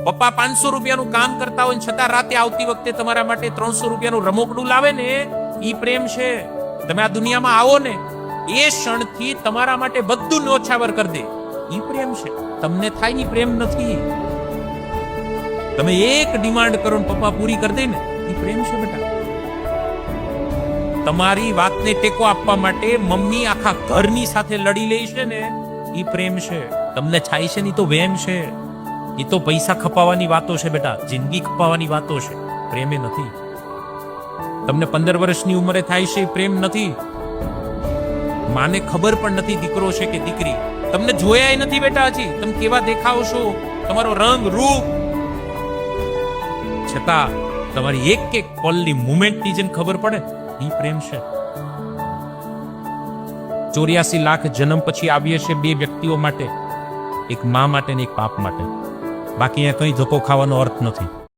પપ્પા 500 રૂપિયાનું કામ કરતા હોય છતાં રાતે આવતી વખતે તમારા માટે 300 રૂપિયાનું રમકડું લાવે ને, ઈ પ્રેમ છે. તમે આ દુનિયામાં આવો ને એ ક્ષણથી તમારા માટે બધું ન્યોછાવર કરી દે, ઈ પ્રેમ છે. તમને થાય ઈ પ્રેમ નથી. તમે એક ડિમાન્ડ કરો ને પપ્પા પૂરી કરી દે ને, ઈ પ્રેમ છે બેટા. તમારી વાતને ટેકો આપવા માટે મમ્મી આખા ઘરની સાથે લડી લે છે ને, ઈ પ્રેમ છે. તમને થાય છે ને ઈ તો વેમ છે. એ તો પૈસા ખપાવવાની વાતો છે બેટા, જિંદગી ખપાવવાની વાતો છે, પ્રેમે નથી. તમને 15 વર્ષની ઉંમરે થાય છે, પ્રેમ નથી. માને ખબર પણ નથી દીકરો છે કે દીકરી. તમને જોયા નથી બેટા હજી, તમે કેવા દેખાવ છો, તમારો રંગ રૂપ, છતાં તમારી એક એક પલની મુમેન્ટની જેને ખબર પડે, એ પ્રેમ છે. 84 લાખ જન્મ પછી આવીએ છે બે વ્યક્તિઓ માટે, એક મા માટે ને એક બાપ માટે. બાકી અહીંયા કઈ ધક્કો ખાવાનો અર્થ નથી.